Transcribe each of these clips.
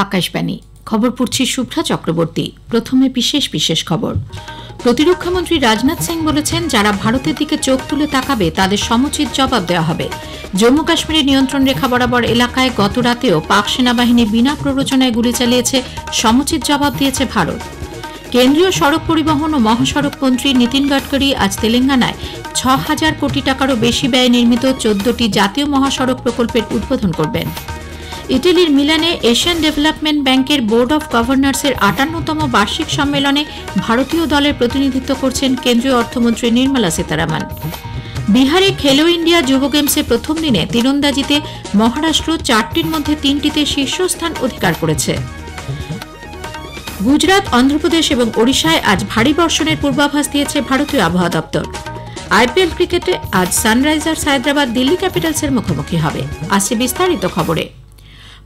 আকাশবাণী খবর পড়ছি শুভ্রা চক্রবর্তী। প্রথমে বিশেষ বিশেষ খবর। প্রতিরক্ষামন্ত্রী রাজনাথ সিং বলেছেন, যারা ভারতের দিকে চোখ তুলে তাকাবে তাদের সমুচিত জবাব দেওয়া হবে। জম্মু কাশ্মীরের নিয়ন্ত্রণ রেখা বরাবর এলাকায় গত রাতেও পাক সেনাবাহিনী বিনা প্ররোচনায় গুলি চালিয়েছে, সমুচিত জবাব দিয়েছে ভারত। কেন্দ্রীয় সড়ক পরিবহন ও মহাসড়ক মন্ত্রী নীতিন গডকরি আজ তেলেঙ্গানায় ৬,০০০ কোটি টাকারও বেশি ব্যয়ে নির্মিত ১৪টি জাতীয় মহাসড়ক প্রকল্পের উদ্বোধন করবেন। ইটালির মিলানে এশিয়ান ডেভেলপমেন্ট ব্যাংকের বোর্ড অব গভর্নর্সের ৫৮তম বার্ষিক সম্মেলনে ভারতীয় দলের প্রতিনিধিত্ব করছেন কেন্দ্রীয় অর্থমন্ত্রী নির্মলা সীতারামন। বিহারে খেলো ইন্ডিয়া যুব গেমসে প্রথম দিনে তীরন্দাজিতে মহারাষ্ট্র ৪টির মধ্যে ৩টিতে শীর্ষস্থান অধিকার করেছে। গুজরাট, অন্ধ্রপ্রদেশ এবং ওড়িশায় আজ ভারী বর্ষণের পূর্বাভাস দিয়েছে ভারতীয় আবহাওয়া দপ্তর। আইপিএল ক্রিকেটে আজ সানরাইজার্স হায়দ্রাবাদ দিল্লি ক্যাপিটালসের মুখোমুখি হবে। আসছে বিস্তারিত খবরে।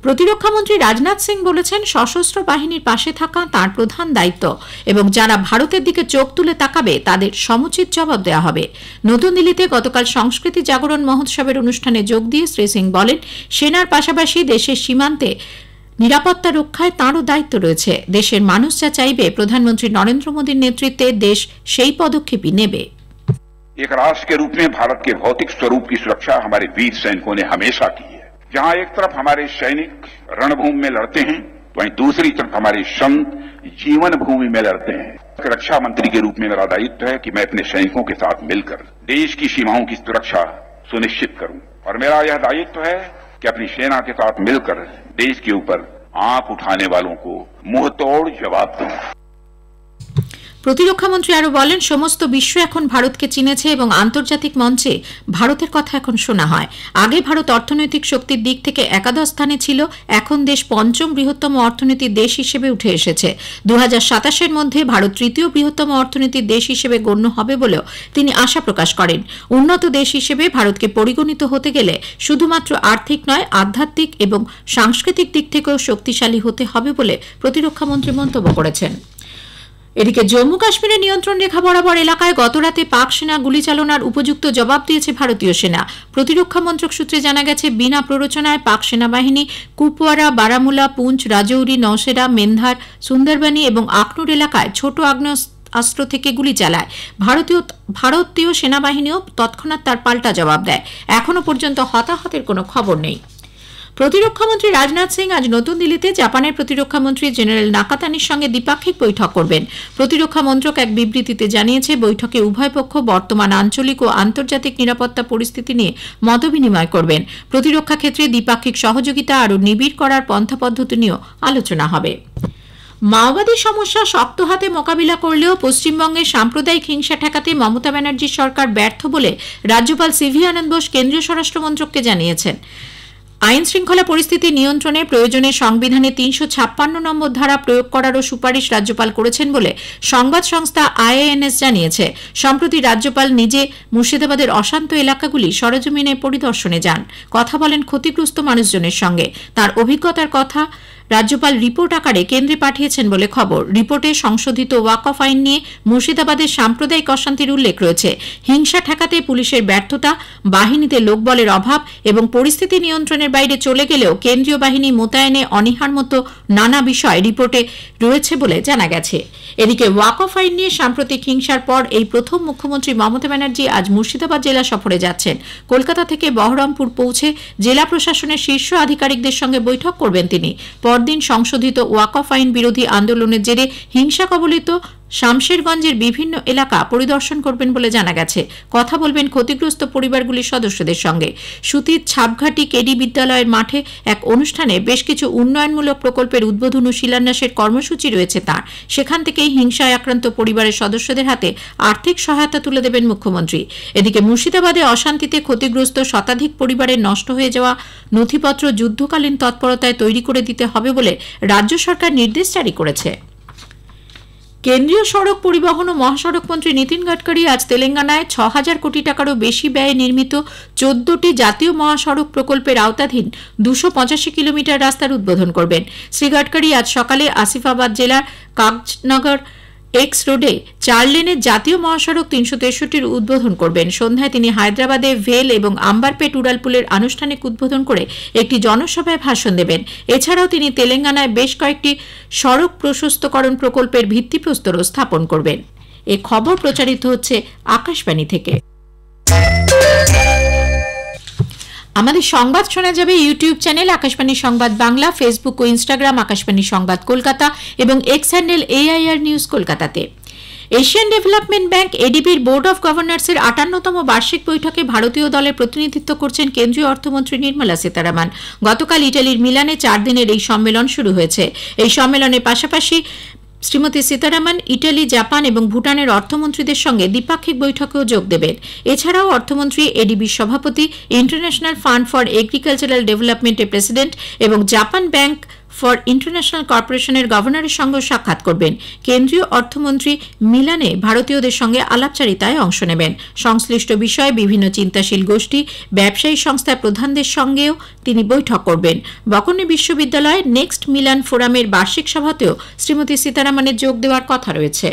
প্রতিরক্ষামন্ত্রী রাজনাথ সিং বলেছেন, সশস্ত্র বাহিনীর পাশে থাকা তাঁর প্রধান দায়িত্ব এবং যারা ভারতের দিকে চোখ তুলে তাকাবে তাদের সমুচিত জবাব দেওয়া হবে। নতুন দিল্লিতে গতকাল সংস্কৃতি জাগরণ মহোৎসবের অনুষ্ঠানে যোগ দিয়ে শ্রী সিং বলেন, সেনার পাশাপাশি দেশের সীমান্তে নিরাপত্তা রক্ষায় তাঁরও দায়িত্ব রয়েছে। দেশের মানুষ যা চাইবে প্রধানমন্ত্রী নরেন্দ্র মোদীর নেতৃত্বে দেশ সেই পদক্ষেপই নেবে। एक राष्ट्र के रूप में भारत के भौतिक स्वरूप की सुरक्षा हमारे वीर सैनिकों ने हमेशा की है। जहां एक तरफ हमारे सैनिक रणभूमि में लड़ते हैं, वहीं दूसरी तरफ हमारे संत जीवन भूमि में लड़ते हैं। रक्षा मंत्री के रूप में मेरा दायित्व है कि मैं अपने सैनिकों के साथ मिलकर देश की सीमाओं की सुरक्षा सुनिश्चित करूं और मेरा यह दायित्व है कि अपनी सेना के साथ मिलकर देश के ऊपर आंख उठाने वालों को मुंहतोड़ जवाब दूं। প্রতিরক্ষামন্ত্রী আরো বলেন, সমস্ত বিশ্ব এখন ভারতকে চিনেছে এবং আন্তর্জাতিক মঞ্চে ভারতের কথা এখন শোনা হয়। আগে ভারত অর্থনৈতিক শক্তির দিক থেকে একাদশ স্থানে ছিল, এখন দেশ পঞ্চম বৃহত্তম অর্থনীতির দেশ হিসেবে উঠে এসেছে। ২০২৭-এর মধ্যে ভারত তৃতীয় বৃহত্তম অর্থনীতির দেশ হিসেবে গণ্য হবে বলেও তিনি আশা প্রকাশ করেন। উন্নত দেশ হিসেবে ভারতকে পরিগণিত হতে গেলে শুধুমাত্র আর্থিক নয়, আধ্যাত্মিক এবং সাংস্কৃতিক দিক থেকেও শক্তিশালী হতে হবে বলে প্রতিরক্ষামন্ত্রী মন্তব্য করেছেন। এদিকে জম্মু কাশ্মীরের নিয়ন্ত্রণ রেখা বরাবর এলাকায় গতরাতে পাক সেনা গুলি চালনার উপযুক্ত জবাব দিয়েছে ভারতীয় সেনা। প্রতিরক্ষা মন্ত্রক সূত্রে জানা গেছে, বিনা প্ররোচনায় পাক সেনাবাহিনী কুপওয়ারা, বারামুলা, পুঞ্চ, রাজৌরি, নওশেরা, মেন্ধার, সুন্দরবনি এবং আখনুর এলাকায় ছোট আগ্নেয়াস্ত্র থেকে গুলি চালায়। ভারতীয় সেনাবাহিনীও তৎক্ষণাৎ তার পাল্টা জবাব দেয়। এখনও পর্যন্ত হতাহতের কোনো খবর নেই। প্রতিরক্ষামন্ত্রী রাজনাথ সিং আজ নতুন দিল্লিতে জাপানের প্রতিরক্ষামন্ত্রী জেনারেল নাকাতানির সঙ্গে দ্বিপাক্ষিক বৈঠক করবেন। প্রতিরক্ষা মন্ত্রক এক বিবৃতিতে জানিয়েছে, বৈঠকে উভয় পক্ষ বর্তমান আঞ্চলিক ও আন্তর্জাতিক নিরাপত্তা পরিস্থিতি নিয়ে মতবিনিময় করবেন। প্রতিরক্ষা ক্ষেত্রে দ্বিপাক্ষিক সহযোগিতা আরও নিবিড় করার পন্থাপদ্ধতি নিয়েও আলোচনা হবে। মাওবাদী সমস্যা শক্ত হাতে মোকাবিলা করলেও পশ্চিমবঙ্গে সাম্প্রদায়িক হিংসা ঠেকাতে মমতা ব্যানার্জির সরকার ব্যর্থ বলে রাজ্যপাল সিভি আনন্দ বোস কেন্দ্রীয় স্বরাষ্ট্রমন্ত্রককে জানিয়েছেন। আইন শৃঙ্খলা পরিস্থিতি নিয়ন্ত্রণে প্রয়োজনে সংবিধানে ৩৫৬ নম্বর ধারা প্রয়োগ করারও সুপারিশ রাজ্যপাল করেছেন বলে সংবাদ সংস্থা আইএএনএস জানিয়েছে। সম্প্রতি রাজ্যপাল নিজে মুর্শিদাবাদের অশান্ত এলাকাগুলি সরেজমিনে পরিদর্শনে যান, কথা বলেন ক্ষতিগ্রস্ত মানুষজনের সঙ্গে। তার অভিজ্ঞতার কথা রাজ্যপাল রিপোর্ট আকারে কেন্দ্রে পাঠিয়েছেন বলে খবর। রিপোর্টে সংশোধিত ওয়াকফ আইন নিয়ে মুর্শিদাবাদের সাম্প্রদায়িক অশান্তির উল্লেখ রয়েছে। হিংসা ঠেকাতে পুলিশের ব্যর্থতা, বাহিনীতে লোকবলের অভাব এবং পরিস্থিতি নিয়ন্ত্রণের বাইরে চলে গেলেও কেন্দ্রীয় বাহিনী মোতায়েনে অনীহার মতো নানা বিষয় রিপোর্টে রয়েছে বলে জানা গেছে। এদিকে ওয়াকফ আইন নিয়ে সাম্প্রতিক হিংসার পর এই প্রথম মুখ্যমন্ত্রী মমতা ব্যানার্জি আজ মুর্শিদাবাদ জেলা সফরে যাচ্ছেন। কলকাতা থেকে বহরমপুর পৌঁছে জেলা প্রশাসনের শীর্ষ আধিকারিকদের সঙ্গে বৈঠক করবেন তিনি। পরদিন সংশোধিত ওয়াকফ আইন বিরোধী আন্দোলনের জেরে হিংসা কবলিত শামশেরগঞ্জের বিভিন্ন এলাকা পরিদর্শন করবেন বলে জানা গেছে। কথা বলবেন ক্ষতিগ্রস্ত পরিবারগুলির সদস্যদের সঙ্গে। সুতির ছাপঘাটি কেডি বিদ্যালয়ের মাঠে এক অনুষ্ঠানে বেশ কিছু উন্নয়নমূলক প্রকল্পের উদ্বোধন ও শিলান্যাসের কর্মসূচি রয়েছে তাঁর। সেখান থেকেই হিংসায় আক্রান্ত পরিবারের সদস্যদের হাতে আর্থিক সহায়তা তুলে দেবেন মুখ্যমন্ত্রী। এদিকে মুর্শিদাবাদে অশান্তিতে ক্ষতিগ্রস্ত শতাধিক পরিবারের নষ্ট হয়ে যাওয়া নথিপত্র যুদ্ধকালীন তৎপরতায় তৈরি করে দিতে হবে বলে রাজ্য সরকার নির্দেশ জারি করেছে। কেন্দ্রীয় সড়ক পরিবহন ও মহাসড়ক মন্ত্রী নীতিন গডকরি আজ তেলেঙ্গানায় ৬,০০০ কোটি টাকারও বেশি ব্যয়ে নির্মিত ১৪টি জাতীয় মহাসড়ক প্রকল্পের আওতাধীন ২৮৫ কিলোমিটার রাস্তার উদ্বোধন করবেন। শ্রী গডকরি আজ সকালে আসিফাবাদ জেলার কাগজনগর এক্স রোডে 4 লেনের জাতীয় মহাসড়ক 363 উদ্বোধন করবেন। সন্ধ্যায় তিনি হায়দ্রাবাদে ভেল এবং আম্বারপেট উড়ালপুলের আনুষ্ঠানিক উদ্বোধন করে একটি জনসভায় ভাষণ দেবেন। এছাড়াও তিনি তেলেঙ্গানায় বেশ কয়েকটি সড়ক প্রশস্তকরণ প্রকল্পের ভিত্তিপ্রস্তরও স্থাপন করবেন। এই খবর প্রচারিত হচ্ছে আকাশবাণী থেকে। আমাদের সংবাদ শোনা যাবে ইউটিউব চ্যানেল আকাশবাণী সংবাদ বাংলা, ফেসবুক ও ইনস্টাগ্রাম আকাশবাণী সংবাদ কলকাতা এবং এক্স হ্যান্ডেল AIR নিউজ কলকাতাতে। এশিয়ান ডেভেলপমেন্ট ব্যাংক এডিবির বোর্ড অফ গভর্নর্সের 58তম বার্ষিক বৈঠকে ভারতীয় দলের প্রতিনিধিত্ব করছেন কেন্দ্রীয় অর্থমন্ত্রী নির্মলা সীতারামন। গতকাল ইটালির মিলানে 4 দিনের এই সম্মেলন শুরু হয়েছে। এই সম্মেলনের পাশাপাশি শ্রীমতী সীতারামন ইটালি, জাপান এবং ভুটানের অর্থমন্ত্রীদের সঙ্গে দ্বিপাক্ষিক বৈঠকেও যোগ দেবেন। এছাড়াও অর্থমন্ত্রী এডিবির সভাপতি, ইন্টারন্যাশনাল ফান্ড ফর এগ্রিকালচারাল ডেভেলপমেন্টের প্রেসিডেন্ট এবং জাপান ব্যাংক ফর ইন্টারন্যাশনাল কর্পোরেশনের গভর্নরের সঙ্গে সাক্ষাৎ করবেন। কেন্দ্রীয় অর্থমন্ত্রী মিলানে ভারতীয়দের সঙ্গে আলাপচারিতায় অংশ নেবেন। সংশ্লিষ্ট বিষয়ে বিভিন্ন চিন্তাশীল গোষ্ঠী, ব্যবসায়ী সংস্থার প্রধানদের সঙ্গেও তিনি বৈঠক করবেন। বকনি বিশ্ববিদ্যালয়ে নেক্সট মিলান ফোরামের বার্ষিক সভাতেও শ্রীমতী সীতারামনের যোগ দেওয়ার কথা রয়েছে।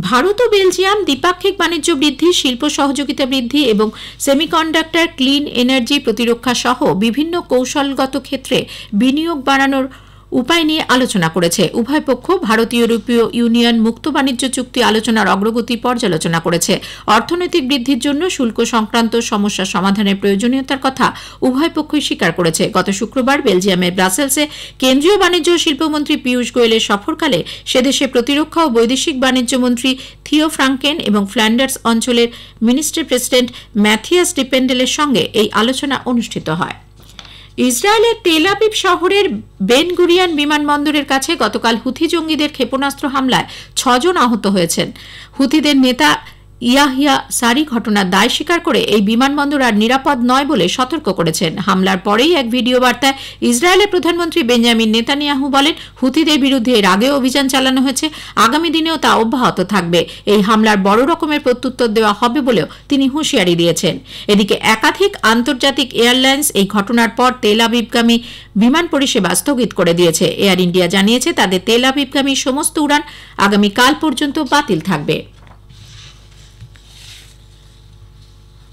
ভারত ও বেলজিয়াম দ্বিপাক্ষিক বাণিজ্য বৃদ্ধি, শিল্প সহযোগিতা বৃদ্ধি এবং সেমিকন্ডাক্টর, ক্লিন এনার্জি, প্রতিরক্ষা সহ বিভিন্ন কৌশলগত ক্ষেত্রে বিনিয়োগ বাড়ানোর উপায় নিয়ে আলোচনা করেছে। উভয় পক্ষ ভারত ইউরোপীয় ইউনিয়ন মুক্ত বাণিজ্য চুক্তি আলোচনার অগ্রগতি পর্যালোচনা করেছে। অর্থনৈতিক বৃদ্ধির জন্য শুল্ক সংক্রান্ত সমস্যা সমাধানের প্রয়োজনীয়তার কথা উভয় পক্ষই স্বীকার করেছে। গত শুক্রবার বেলজিয়ামের ব্রাসেলসে কেন্দ্রীয় বাণিজ্য ও শিল্পমন্ত্রী পীয়ূষ গোয়েলের সফরকালে সেদেশে প্রতিরক্ষা ও বৈদেশিক বাণিজ্য মন্ত্রী থিও ফ্রাঙ্কেন এবং ফ্ল্যান্ডার্স অঞ্চলের মিনিস্টার প্রেসিডেন্ট ম্যাথিয়াস ডিপেন্ডেলের সঙ্গে এই আলোচনা অনুষ্ঠিত হয়। ইসরায়েলের তেল আবিব শহরের বেন গুরিয়ান বিমানবন্দরের কাছে গতকাল হুথি জঙ্গিদের ক্ষেপণাস্ত্র হামলায় 6 জন আহত হয়েছেন। হুথিদের নেতা ইয়াহিয়া সারি ঘটনার দায় স্বীকার করে এই বিমানবন্দর আর নিরাপদ নয় বলে সতর্ক করেছেন। হামলার পরেই এক ভিডিও বার্তায় ইসরায়েলের প্রধানমন্ত্রী বেঞ্জামিন নেতানিয়াহু বলেন, হুথিদের বিরুদ্ধে এর আগেও অভিযান চালানো হয়েছে, আগামী দিনেও তা অব্যাহত থাকবে। এই হামলার বড় রকমের প্রত্যুত্তর দেওয়া হবে বলেও তিনি হুঁশিয়ারি দিয়েছেন। এদিকে একাধিক আন্তর্জাতিক এয়ারলাইন্স এই ঘটনার পর তেল আবিবগামী বিমান পরিষেবা স্থগিত করে দিয়েছে। এয়ার ইন্ডিয়া জানিয়েছে তাদের তেল আবিবগামী সমস্ত উড়ান আগামীকাল পর্যন্ত বাতিল থাকবে।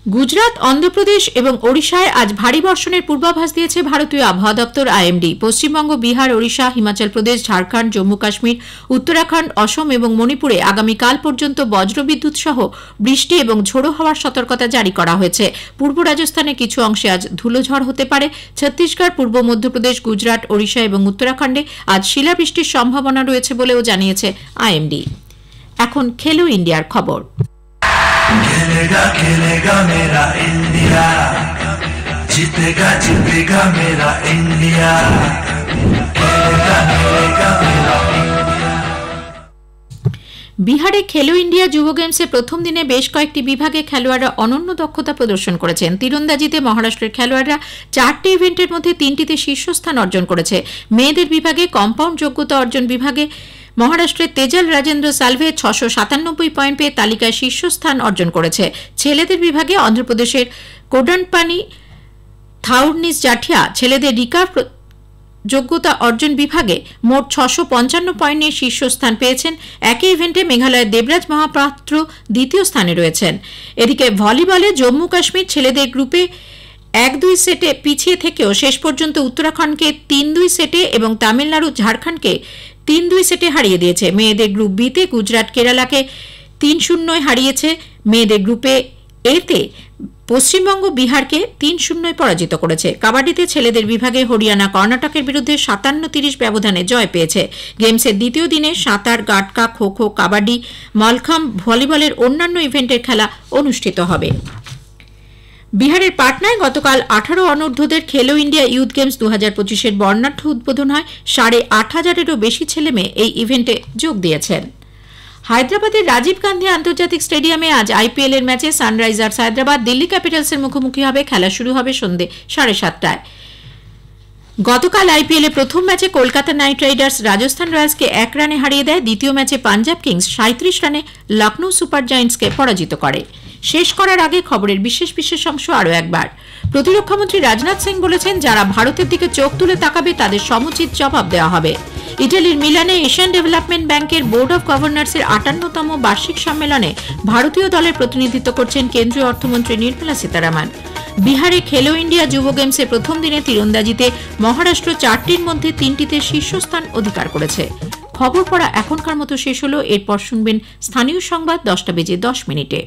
গুজরাট, অন্ধ্রপ্রদেশ এবং ওড়িশায় আজ ভারী বর্ষণের পূর্বাভাস দিয়েছে ভারতীয় আবহাওয়া দপ্তর IMD। পশ্চিমবঙ্গ, বিহার, ওড়িশা, হিমাচল প্রদেশ, ঝাড়খণ্ড, জম্মু কাশ্মীর, উত্তরাখণ্ড, অসম এবং মণিপুরে আগামীকাল পর্যন্ত বজ্রবিদ্যুৎ সহ বৃষ্টি এবং ঝোড়ো হওয়ার সতর্কতা জারি করা হয়েছে। পূর্ব রাজস্থানের কিছু অংশে আজ ধুলোঝড় হতে পারে। ছত্তিশগড়, পূর্ব মধ্যপ্রদেশ, গুজরাট, ওড়িশা এবং উত্তরাখণ্ডে আজ শিলাবৃষ্টির সম্ভাবনা রয়েছে বলেও জানিয়েছে IMD। এখন খেলো ইন্ডিয়ার খবর। खेलेगा खेलेगा मेरा इंडिया, जीतेगा जीतेगा मेरा इंडिया, खेलेगा खेलेगा मेरा इंडिया। বিহারে খেলো ইন্ডিয়া যুব গেমসে প্রথম দিনে বেশ কয়েকটি বিভাগে খেলোয়াড়রা অনন্য দক্ষতা প্রদর্শন করেছেন। তীরন্দাজিতে মহারাষ্ট্রের খেলোয়াড়রা 4টি ইভেন্টের মধ্যে 3টিতে শীর্ষস্থান অর্জন করেছে। মেয়েদের বিভাগে কম্পাউন্ড যোগ্যতা অর্জন বিভাগে মহারাষ্ট্রের তেজাল রাজেন্দ্র সালভে 697 পয়েন্ট পেয়ে তালিকায় শীর্ষস্থান অর্জন করেছে। ছেলেদের বিভাগে অন্ধ্রপ্রদেশের কোডানপানি থাউরনিস জাঠিয়া ছেলেদের রিকার্ভ যোগ্যতা অর্জন বিভাগে মোট 655 পয়েন্ট নিয়ে শীর্ষস্থান পেয়েছেন। একই ইভেন্টে মেঘালয়ের দেবরাজ মহাপাত্র দ্বিতীয় স্থানে রয়েছেন। এদিকে ভলিবলে জম্মু কাশ্মীর ছেলেদের গ্রুপে 1-2 সেটে পিছিয়ে থেকেও শেষ পর্যন্ত উত্তরাখণ্ডকে 3-2 সেটে এবং তামিলনাড়ু ঝাড়খণ্ডকে 3-2 সেটে হারিয়ে দিয়েছে। মেয়েদের গ্রুপ বিতে গুজরাট কেরালাকে 3-0 হারিয়েছে। মেয়েদের গ্রুপে এতে পশ্চিমবঙ্গ বিহারকে 3-0 পরাজিত করেছে। কাবাডিতে ছেলেদের বিভাগে হরিয়ানা কর্ণাটকের বিরুদ্ধে 57-30 ব্যবধানে জয় পেয়েছে। গেমসের দ্বিতীয় দিনে সাঁতার, গাটকা, খো খো, কাবাডি, মলখাম্ব, ভলিবলের অন্যান্য ইভেন্টের খেলা অনুষ্ঠিত হবে। বিহারের পাটনায় গতকাল 18 অনূর্ধ্বদের খেলো ইন্ডিয়া ইউথ গেমস 2025-এর বর্ণাঢ্য উদ্বোধন হয়। 8,500-এরও বেশি ছেলেমেয়ে এই ইভেন্টে যোগ দিয়েছেন। হায়দ্রাবাদের রাজীব গান্ধী আন্তর্জাতিক স্টেডিয়ামে আজ IPL এর ম্যাচে সানরাইজার্স হায়দ্রাবাদ দিল্লি ক্যাপিটালসের মুখোমুখি হবে। খেলা শুরু হবে সন্ধ্যে 7:30টায়। গতকাল IPL এ প্রথম ম্যাচে কলকাতা নাইট রাইডার্স রাজস্থান রয়্যালসকে 1 রানে হারিয়ে দেয়। দ্বিতীয় ম্যাচে পাঞ্জাব কিংস 37 রানে লখনৌ সুপার জায়ান্টসকে পরাজিত করে। শেষ করার আগে খবরের বিশেষ অংশ আরও একবার। প্রতিরক্ষামন্ত্রী রাজনাথ সিং বলেছেন, যারা ভারতের দিকে চোখ তুলে তাকাবে তাদের সমুচিত জবাব দেওয়া হবে। ইটালির মিলানে এশিয়ান ডেভেলপমেন্ট ব্যাংকের বোর্ড অব গভর্নর্সের 58তম বার্ষিক সম্মেলনে ভারতীয় দলের প্রতিনিধিত্ব করছেন কেন্দ্রীয় অর্থমন্ত্রী নির্মলা সীতারামন। বিহারে খেলো ইন্ডিয়া যুব গেমসের প্রথম দিনে তীরন্দাজিতে মহারাষ্ট্র 4টির মধ্যে 3টিতে শীর্ষস্থান অধিকার করেছে। খবর পড়া এখনকার মতো শেষ হলো। এরপর শুনবেন স্থানীয় সংবাদ 10টা বেজে 10 মিনিটে।